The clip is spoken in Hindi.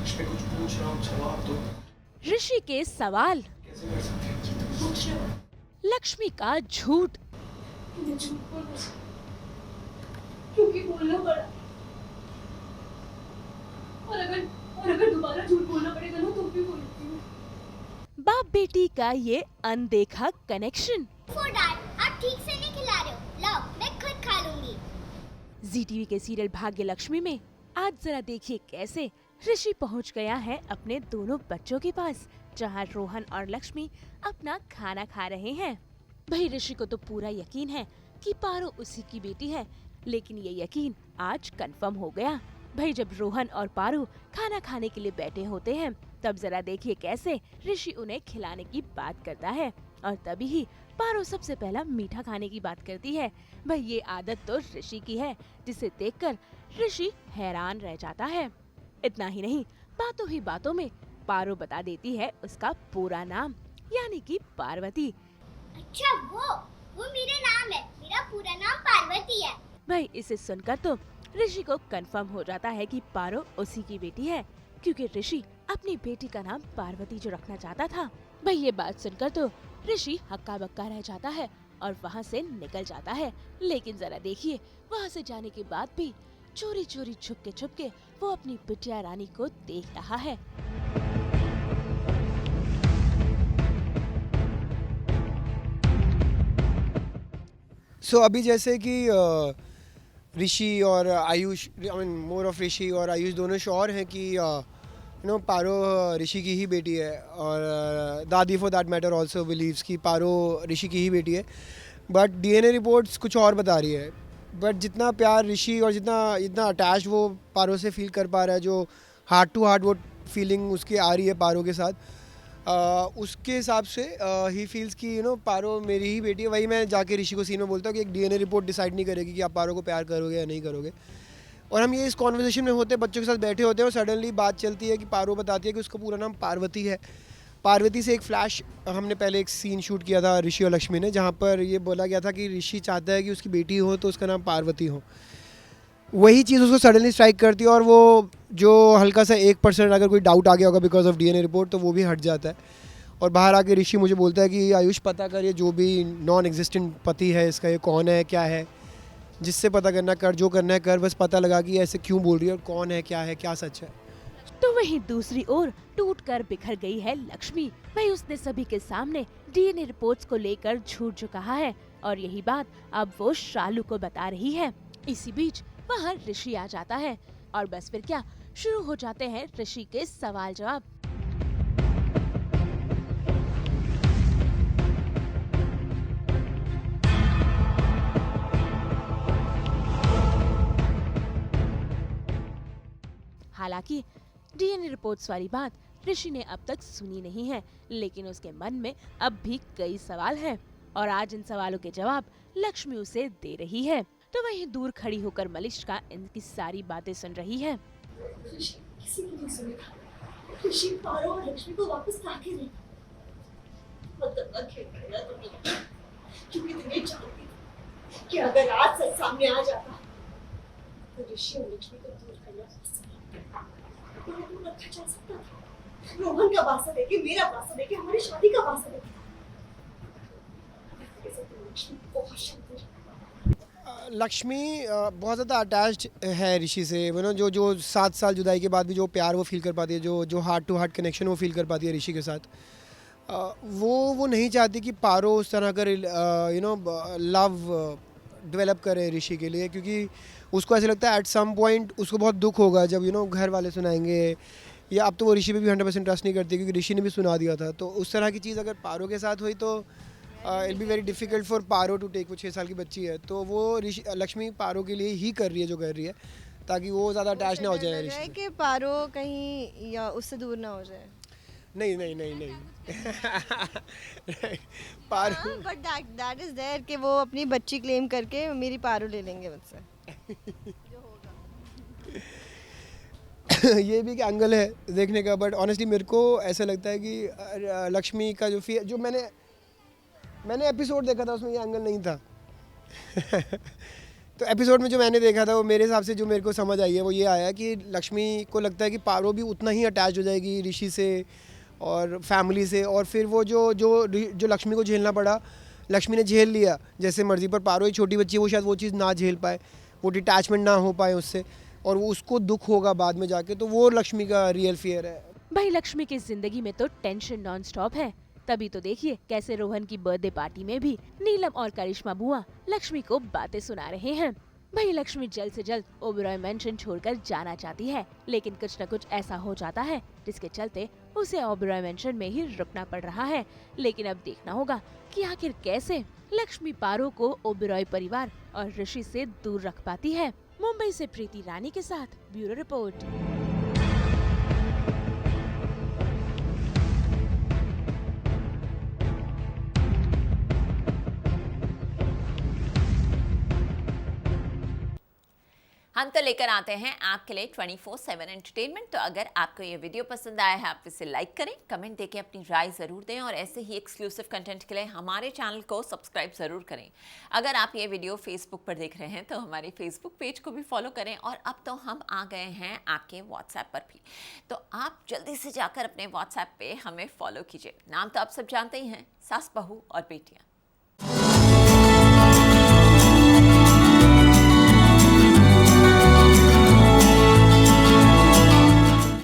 लक्ष्मी कुछ पूछ रहा हूँ, जवाब दो। ऋषि के सवाल, कैसे कर सकते हैं? पूछ रहे हो। लक्ष्मी का झूठ, मैं झूठ बोलना क्योंकि बोलना पड़ा। और अगर दोबारा झूठ बोलना पड़ेगा ना तो भी बोलती हूँ। बाप बेटी का ये अनदेखा कनेक्शन। डैड, आप ठीक से नहीं खिला रहे हो। लाओ, मैं खुद खा लूंगी। जी टीवी के सीरियल भाग्य लक्ष्मी में आज जरा देखिए कैसे ऋषि पहुंच गया है अपने दोनों बच्चों के पास, जहां रोहन और लक्ष्मी अपना खाना खा रहे हैं। भाई ऋषि को तो पूरा यकीन है कि पारो उसी की बेटी है, लेकिन ये यकीन आज कंफर्म हो गया। भाई जब रोहन और पारो खाना खाने के लिए बैठे होते हैं, तब जरा देखिए कैसे ऋषि उन्हें खिलाने की बात करता है, और तभी ही पारो सबसे पहला मीठा खाने की बात करती है। भाई ये आदत तो ऋषि की है, जिसे देखकर ऋषि हैरान रह जाता है। इतना ही नहीं, बातों ही बातों में पारो बता देती है उसका पूरा नाम, यानी कि पार्वती। अच्छा, वो मेरा नाम है। मेरा पूरा नाम पार्वती है। भाई इसे सुनकर तो ऋषि को कंफर्म हो जाता है कि पारो उसी की बेटी है, क्योंकि ऋषि अपनी बेटी का नाम पार्वती जो रखना चाहता था। भाई ये बात सुनकर तो ऋषि हक्का बक्का रह जाता है और वहाँ से निकल जाता है। लेकिन जरा देखिए, वहाँ से जाने के बाद भी चोरी चोरी छुप के वो अपनी बिटिया रानी को देख रहा है। अभी जैसे कि ऋषि और Ayush, I mean more of Rishi और आयुष दोनों श्योर हैं कि पारो ऋषि की ही बेटी है, और दादी for that matter also believes कि पारो ऋषि की ही बेटी है। बट डीएनए रिपोर्ट्स कुछ और बता रही है। बट जितना प्यार ऋषि और जितना अटैच वो पारो से फील कर पा रहा है, जो हार्ट टू हार्ट वो फीलिंग उसकी आ रही है पारो के साथ, उसके हिसाब से ही फील्स कि पारो मेरी ही बेटी है। वही मैं जाके ऋषि को सीन में बोलता हूँ कि एक डीएनए रिपोर्ट डिसाइड नहीं करेगी कि आप पारो को प्यार करोगे या नहीं करोगे। और हम ये इस कॉन्वर्सेशन में होते बच्चों के साथ बैठे होते हैं, और सडनली बात चलती है कि पारो बताती है कि उसका पूरा नाम पार्वती है। पार्वती से एक फ्लैश हमने पहले एक सीन शूट किया था ऋषि और लक्ष्मी ने, जहाँ पर ये बोला गया था कि ऋषि चाहता है कि उसकी बेटी हो तो उसका नाम पार्वती हो। वही चीज़ उसको सडनली स्ट्राइक करती है, और वो जो हल्का सा 1% अगर कोई डाउट आ गया होगा बिकॉज ऑफ डीएनए रिपोर्ट, तो वो भी हट जाता है। और बाहर आके ऋषि मुझे बोलता है कि आयुष पता कर, ये जो भी नॉन एग्जिस्टेंट पति है इसका, ये कौन है, क्या है, जिससे पता करना कर, जो करना है कर, बस पता लगा कि ऐसे क्यों बोल रही है और कौन है, क्या सच है। तो वहीं दूसरी ओर टूट कर बिखर गई है लक्ष्मी। वही उसने सभी के सामने डीएनए रिपोर्ट्स को लेकर झूठ जो कहा है, और यही बात अब वो शालू को बता रही है। इसी बीच वहाँ ऋषि आ जाता है, और बस फिर क्या, शुरू हो जाते हैं ऋषि के सवाल जवाब। हालांकि डीएनए रिपोर्ट्स वाली बात ऋषि ने अब तक सुनी नहीं है, लेकिन उसके मन में अब भी कई सवाल हैं, और आज इन सवालों के जवाब लक्ष्मी उसे दे रही है। तो वहीं दूर खड़ी होकर मलिष्का इनकी सारी बातें सुन रही है। ऋषि किसी की नहीं सुनेगा। ऋषि पारो और लक्ष्मी को वापस ला के देगा। मतलब खेल रहा तुमने, क्योंकि तुम्हें जानती थी कि अगर आज सच सामने आ जाता तो ऋषि और लक्ष्मी को दूर करना रखा जा सकता था। रोहन का वासा देके, मेरा वासा देके, हमारी शादी का वासा देके। लक्ष्मी बहुत शांति लक्ष्मी बहुत ज़्यादा अटैच्ड है ऋषि से। जो 7 साल जुदाई के बाद भी जो प्यार वो फील कर पाती है, जो हार्ट टू हार्ट कनेक्शन वो फील कर पाती है ऋषि के साथ, वो नहीं चाहती कि पारो उस तरह का लव डेवलप करे ऋषि के लिए, क्योंकि उसको ऐसे लगता है एट सम पॉइंट उसको बहुत दुख होगा जब घर वाले सुनाएंगे, या अब तो वो ऋषि पे भी 100% ट्रस्ट नहीं करती क्योंकि ऋषि ने भी सुना दिया था। तो उस तरह की चीज़ अगर पारो के साथ हुई तो it be very difficult for Paro to take. वो 6 साल की बच्ची है, तो वो लक्ष्मी पारो के लिए ही कर रही है जो कर रही है, ताकि वो ज़्यादा अटैच ना हो जाए ऋषि से। कि पारो कहीं या उससे दूर ना हो जाए। नहीं पारो बट दैट इज देयर कि वो अपनी बच्ची क्लेम करके मेरी पारो ले लेंगे मुझसे। ये भी एक एंगल है देखने का, बट ऑनेस्टली मेरे को ऐसा लगता है कि लक्ष्मी का जो मैंने एपिसोड देखा था उसमें ये एंगल नहीं था। तो एपिसोड में जो मैंने देखा था वो मेरे हिसाब से जो मेरे को समझ आई है वो ये आया कि लक्ष्मी को लगता है कि पारो भी उतना ही अटैच हो जाएगी ऋषि से और फैमिली से, और फिर वो जो लक्ष्मी को झेलना पड़ा लक्ष्मी ने झेल लिया जैसे मर्जी, पर पारो एक छोटी बच्ची है, वो शायद वो चीज़ ना झेल पाए, वो डिटैचमेंट ना हो पाए उससे, और वो उसको दुख होगा बाद में जाके, तो वो लक्ष्मी का रियल फियर है। भाई लक्ष्मी की जिंदगी में तो टेंशन नॉन स्टॉप है, तभी तो देखिए कैसे रोहन की बर्थडे पार्टी में भी नीलम और करिश्मा बुआ लक्ष्मी को बातें सुना रहे हैं। भाई लक्ष्मी जल्द से जल्द ओबेरॉय मेंशन छोड़कर जाना चाहती है, लेकिन कुछ न कुछ ऐसा हो जाता है जिसके चलते उसे ओबेरॉय मेंशन में ही रुकना पड़ रहा है। लेकिन अब देखना होगा कि आखिर कैसे लक्ष्मी पारो को ओबेरॉय परिवार और ऋषि से दूर रख पाती है। मुंबई से प्रीति रानी के साथ ब्यूरो रिपोर्ट। हम तो लेकर आते हैं आपके लिए 24/7 एंटरटेनमेंट। तो अगर आपको ये वीडियो पसंद आया है आप इसे लाइक करें, कमेंट देके अपनी राय ज़रूर दें और ऐसे ही एक्सक्लूसिव कंटेंट के लिए हमारे चैनल को सब्सक्राइब ज़रूर करें। अगर आप ये वीडियो फेसबुक पर देख रहे हैं तो हमारे फेसबुक पेज को भी फॉलो करें, और अब तो हम आ गए हैं आपके व्हाट्सएप पर भी, तो आप जल्दी से जाकर अपने व्हाट्सएप पे हमें फॉलो कीजिए। नाम तो आप सब जानते ही हैं, सास बहू और बेटियाँ।